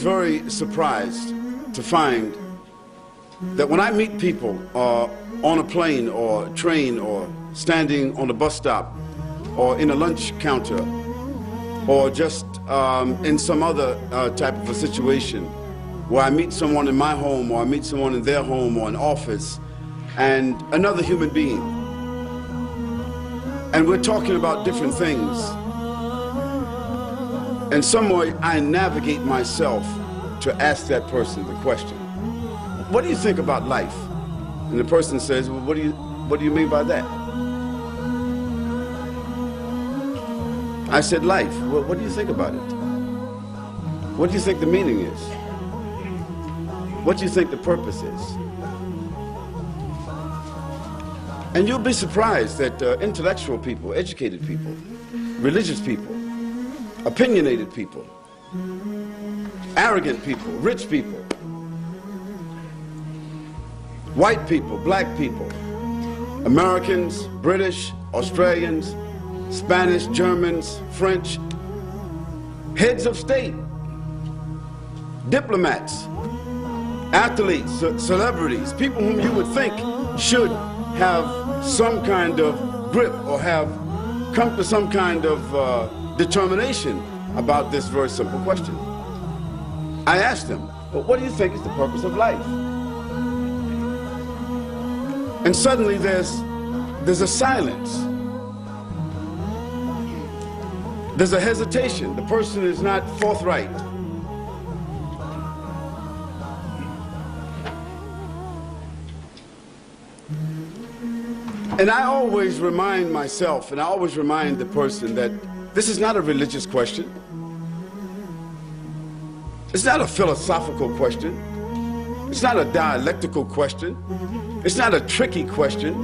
very surprised to find that when I meet people on a plane or train or standing on a bus stop or in a lunch counter or just in some other type of a situation where I meet someone in my home or I meet someone in their home or an office and another human being, and we're talking about different things, in some way I navigate myself to ask that person the question, what do you think about life? And the person says, well, what do you mean by that? I said, life. Well, what do you think about it? What do you think the meaning is? What do you think the purpose is? And you'll be surprised that intellectual people, educated people, religious people, opinionated people, arrogant people, rich people, white people, black people, Americans, British, Australians, Spanish, Germans, French, heads of state, diplomats, athletes, celebrities, people whom you would think should have some kind of grip or have come to some kind of determination about this very simple question. I asked them, well, what do you think is the purpose of life? And suddenly there's a silence. There's a hesitation. The person is not forthright. And I always remind myself, and I always remind the person that this is not a religious question. It's not a philosophical question. It's not a dialectical question. It's not a tricky question.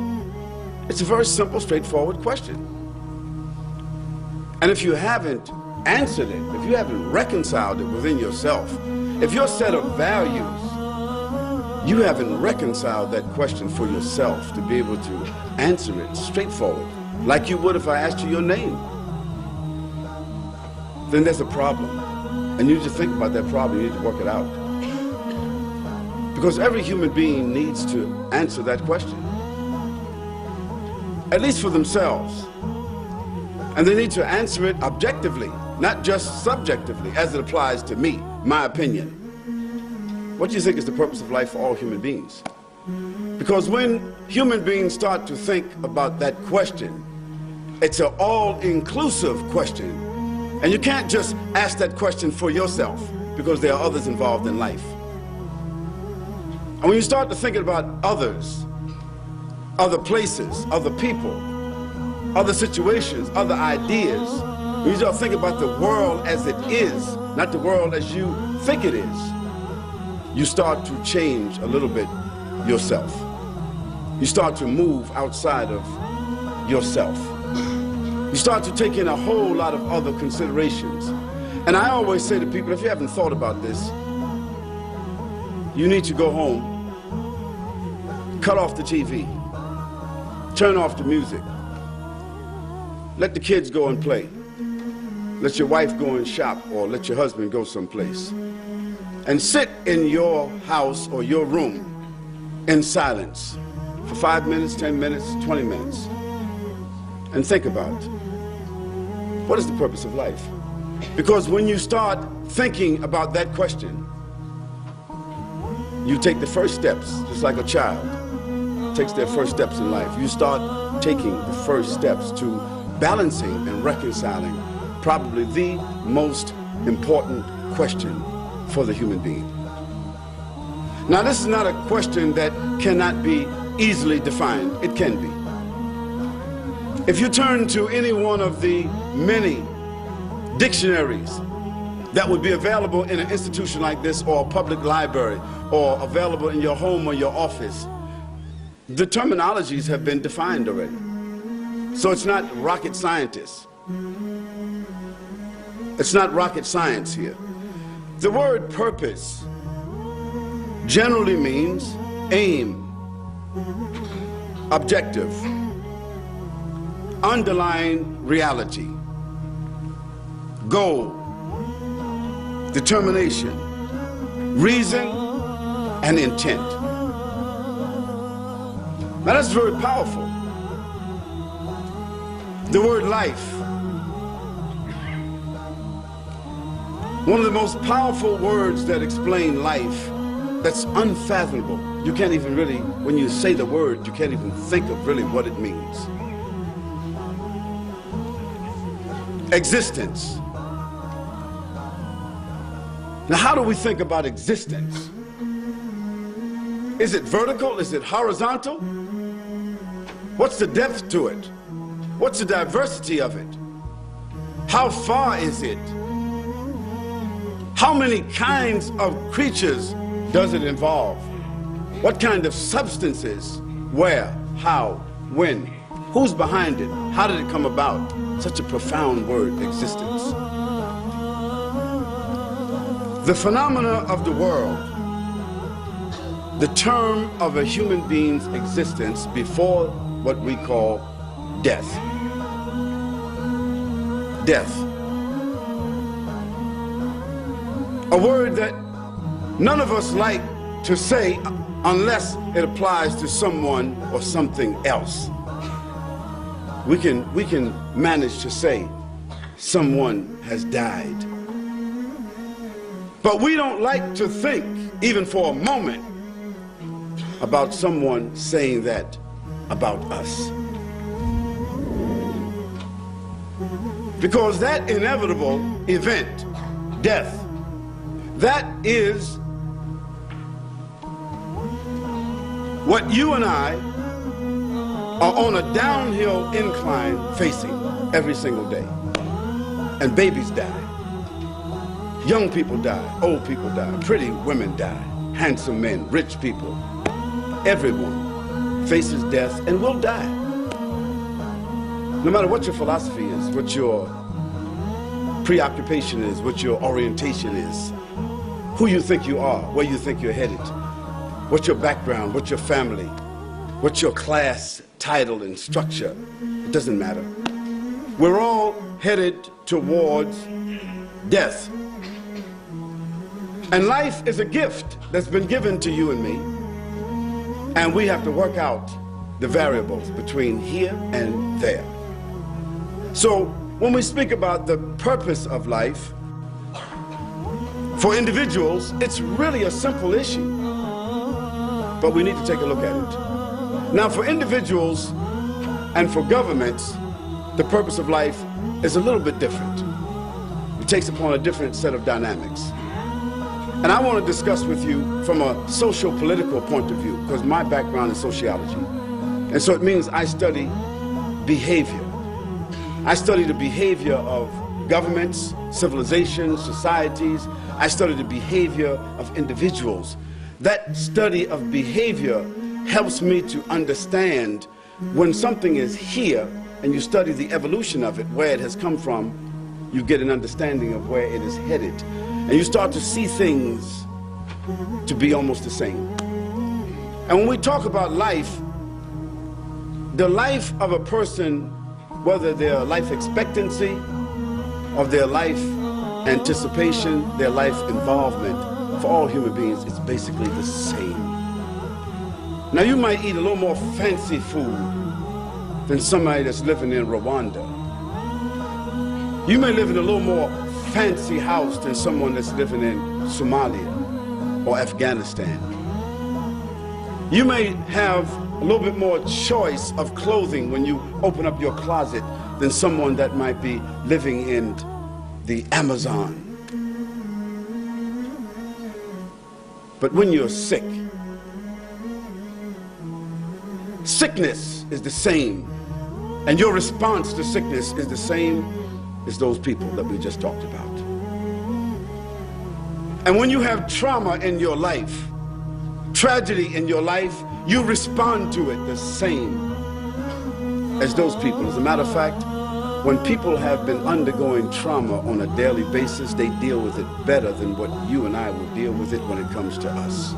It's a very simple, straightforward question. And if you haven't answered it, if you haven't reconciled it within yourself, if your set of values, you haven't reconciled that question for yourself to be able to answer it straightforward, like you would if I asked you your name, then there's a problem. And you need to think about that problem, you need to work it out. Because every human being needs to answer that question, at least for themselves. And they need to answer it objectively, not just subjectively, as it applies to me, my opinion. What do you think is the purpose of life for all human beings? Because when human beings start to think about that question, it's an all-inclusive question. And you can't just ask that question for yourself, because there are others involved in life. And when you start to think about others, other places, other people, other situations, other ideas, when you start thinking about the world as it is, not the world as you think it is, you start to change a little bit yourself. You start to move outside of yourself. You start to take in a whole lot of other considerations. And I always say to people, if you haven't thought about this, you need to go home, cut off the TV, turn off the music, let the kids go and play, let your wife go and shop, or let your husband go someplace, and sit in your house or your room in silence for 5 minutes, 10 minutes, 20 minutes, and think about what is the purpose of life? Because when you start thinking about that question, you take the first steps, just like a child takes their first steps in life. You start taking the first steps to balancing and reconciling probably the most important question for the human being. Now, this is not a question that cannot be easily defined. It can be. If you turn to any one of the many dictionaries that would be available in an institution like this, or a public library, or available in your home or your office, the terminologies have been defined already. So it's not rocket scientists. It's not rocket science here. The word purpose generally means aim, objective, underlying reality, goal, determination, reason, and intent. Now that's very powerful. The word life, one of the most powerful words that explain life, that's unfathomable. You can't even really, when you say the word, you can't even think of really what it means. Existence. Now, how do we think about existence? Is it vertical? Is it horizontal? What's the depth to it? What's the diversity of it? How far is it? How many kinds of creatures does it involve? What kind of substances? Where? How? When? Who's behind it? How did it come about? Such a profound word, existence. The phenomena of the world, the term of a human being's existence before what we call death. Death. A word that none of us like to say unless it applies to someone or something else. We can manage to say someone has died. But we don't like to think, even for a moment, about someone saying that about us. Because that inevitable event, death, that is what you and I are on a downhill incline facing every single day. And babies die. Young people die. Old people die. Pretty women die. Handsome men, rich people. Everyone faces death and will die. No matter what your philosophy is, what your preoccupation is, what your orientation is, who you think you are, where you think you're headed, what's your background, what's your family, what's your class, title, and structure, it doesn't matter. We're all headed towards death. And life is a gift that's been given to you and me. And we have to work out the variables between here and there. So when we speak about the purpose of life, for individuals, it's really a simple issue. But we need to take a look at it. Now, for individuals and for governments, the purpose of life is a little bit different. It takes upon a different set of dynamics. And I want to discuss with you from a social-political point of view, because my background is sociology. And so it means I study behavior. I study the behavior of governments, civilizations, societies. I study the behavior of individuals. That study of behavior helps me to understand when something is here and you study the evolution of it, where it has come from, you get an understanding of where it is headed. And you start to see things to be almost the same. And when we talk about life, the life of a person, whether their life expectancy or their life anticipation, their life involvement, for all human beings, it's basically the same. Now, you might eat a little more fancy food than somebody that's living in Rwanda. You may live in a little more fancy house than someone that's living in Somalia or Afghanistan. You may have a little bit more choice of clothing when you open up your closet than someone that might be living in the Amazon. But when you're sick, sickness is the same, and your response to sickness is the same as those people that we just talked about. And when you have trauma in your life, tragedy in your life, you respond to it the same as those people. As a matter of fact, when people have been undergoing trauma on a daily basis, they deal with it better than what you and I will deal with it when it comes to us.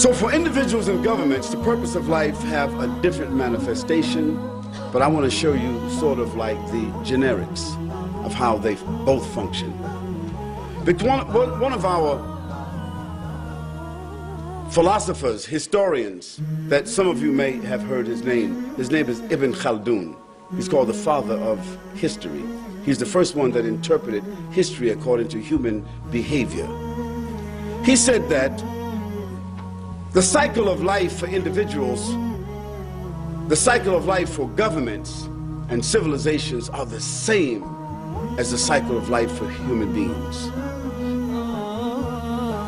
So for individuals and governments, the purpose of life have a different manifestation, but I want to show you sort of like the generics. of how they both function. Because one of our philosophers, historians, that some of you may have heard his name is Ibn Khaldun. He's called the father of history. He's the first one that interpreted history according to human behavior. He said that the cycle of life for individuals, the cycle of life for governments and civilizations are the same as the cycle of life for human beings.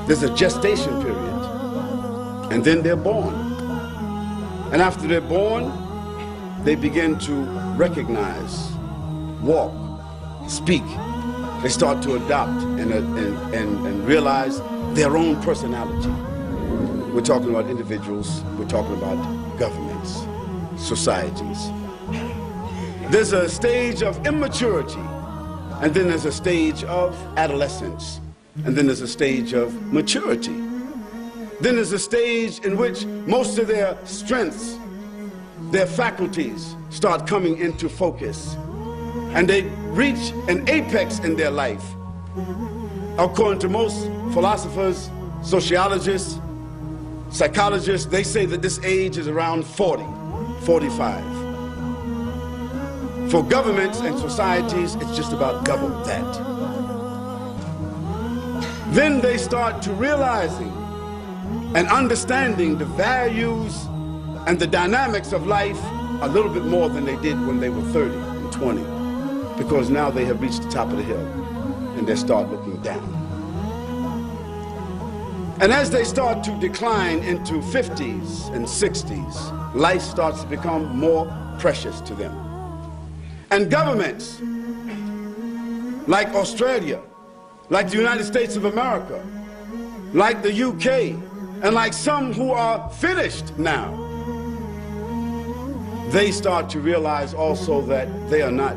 There's a gestation period, and then they're born. And after they're born, they begin to recognize, walk, speak. They start to adopt and realize their own personality. We're talking about individuals, we're talking about governments, societies. There's a stage of immaturity, and then there's a stage of adolescence, and then there's a stage of maturity. Then there's a stage in which most of their strengths, their faculties start coming into focus, and they reach an apex in their life. According to most philosophers, sociologists, psychologists, they say that this age is around 40, 45. For governments and societies, it's just about double that. Then they start to realizing and understanding the values and the dynamics of life a little bit more than they did when they were 30 and 20, because now they have reached the top of the hill and they start looking down. And as they start to decline into 50s and 60s, life starts to become more precious to them. And governments like Australia, like the United States of America, like the UK, and like some who are finished now, they start to realize also that they are not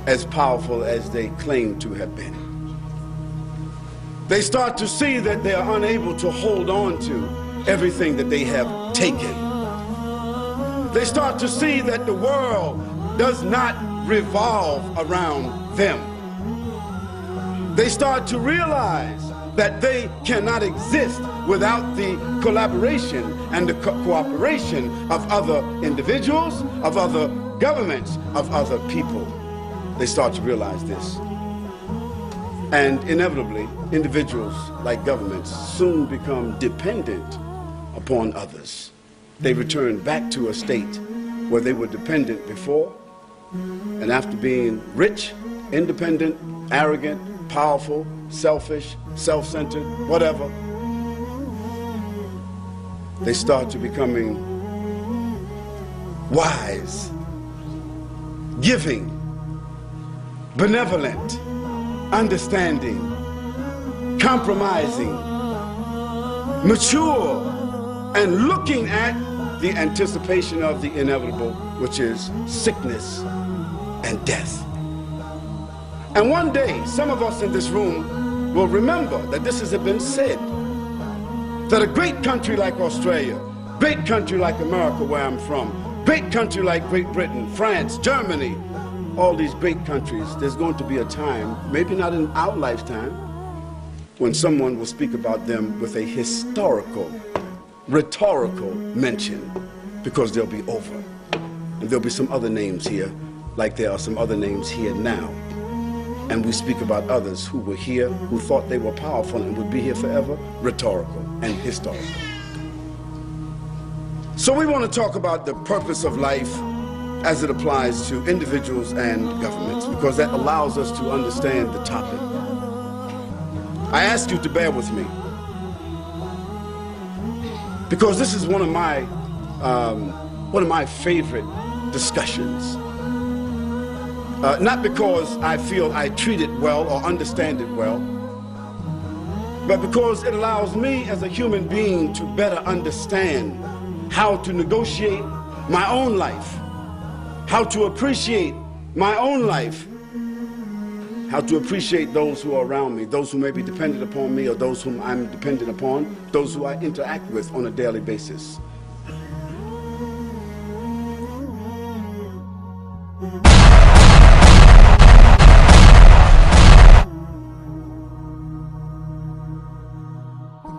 as powerful as they claim to have been. They start to see that they are unable to hold on to everything that they have taken. They start to see that the world does not revolve around them. They start to realize that they cannot exist without the collaboration and the cooperation of other individuals, of other governments, of other people. They start to realize this. And inevitably, individuals, like governments, soon become dependent upon others. They return back to a state where they were dependent before, and after being rich, independent, arrogant, powerful, selfish, self-centered, whatever, they start to becoming wise, giving, benevolent, understanding, compromising, mature, and looking at the anticipation of the inevitable, which is sickness and death. And one day, some of us in this room will remember that this has been said, that a great country like Australia, great country like America, where I'm from, great country like Great Britain, France, Germany, all these great countries, there's going to be a time, maybe not in our lifetime, when someone will speak about them with a historical, rhetorical mention, because they'll be over. And there'll be some other names here, like there are some other names here now. And we speak about others who were here, who thought they were powerful and would be here forever, rhetorical and historical. So we want to talk about the purpose of life as it applies to individuals and governments, because that allows us to understand the topic. I ask you to bear with me, because this is one of my favorite discussions. Not because I feel I treat it well or understand it well, but because it allows me as a human being to better understand how to negotiate my own life, how to appreciate my own life, how to appreciate those who are around me, those who may be dependent upon me or those whom I'm dependent upon, those who I interact with on a daily basis.